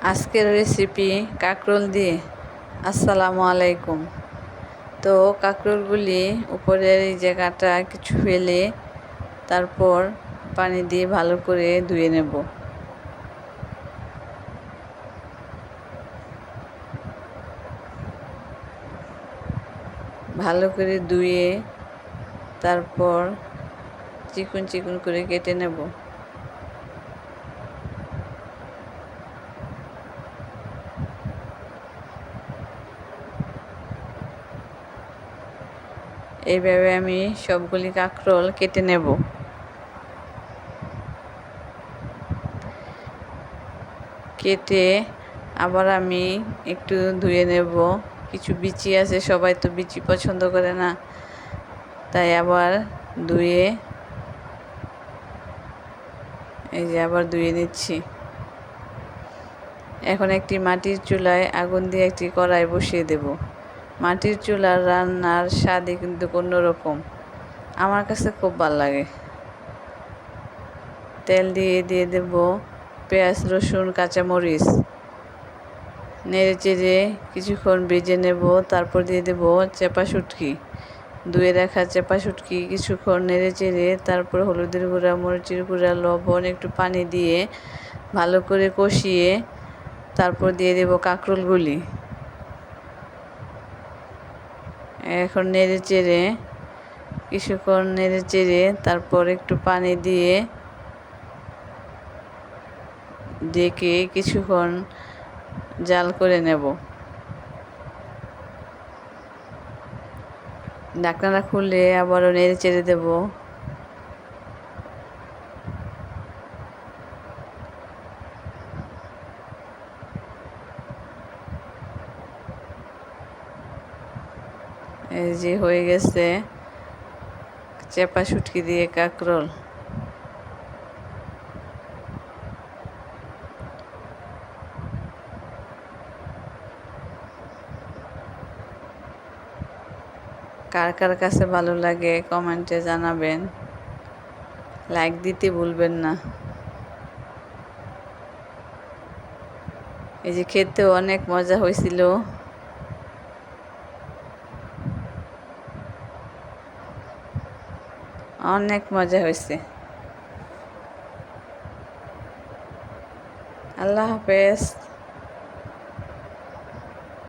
আজকের রেসিপি কাঁকরোল দিয়ে। আসসালামু আলাইকুম। তো কাঁকরোলগুলি উপরের এই যে কাঁটা কিছু ফেলে তারপর পানি দিয়ে ভালো করে ধুয়ে নেব। ভালো করে ধুয়ে তারপর চিকন চিকন করে কেটে নেব। এইভাবে আমি সবগুলি কাঁকরোল কেটে নেব। কেটে আবার আমি একটু ধুয়ে নেব। কিছু বিচি আছে, সবাই তো বিচি পছন্দ করে না, তাই আবার ধুয়ে এই যে আবার ধুয়ে নিচ্ছি। এখন একটি মাটির চুলায় আগুন দিয়ে একটি কড়াই বসিয়ে দেব। মাটির চুলার রান্নার স্বাদই কিন্তু অন্যরকম, আমার কাছে খুব ভালো লাগে। তেল দিয়ে দেব পেঁয়াজ, রসুন, কাঁচামরিচ, নেড়ে চেড়ে কিছুক্ষণ ভেজে নেব। তারপর দিয়ে দেব চেপা শুটকি, ধুয়ে রাখা চেপা শুটকি কিছুক্ষণ নেড়ে চেড়ে তারপর হলুদের গুঁড়া, মরিচের গুঁড়া, লবণ, একটু পানি দিয়ে ভালো করে কষিয়ে তারপর দিয়ে দেব কাঁকরোলগুলি। এখন নেড়ে চেড়ে কিছুক্ষণ নেড়ে চেড়ে তারপর একটু পানি দিয়ে ডেকে কিছুক্ষণ জাল করে নেব। ঢাকনাটা খুলে আবারও নেড়ে চেড়ে দেব। এই যে হয়ে গেছে চেপা শুটকি দিয়ে কাঁকরোল। কার কার কাছে ভালো লাগে কমেন্টে জানাবেন, লাইক দিতে ভুলবেন না। এই যে খেতেও অনেক মজা হয়েছিল। অনেক মজা হয়েছে। আল্লাহ হাফেজ।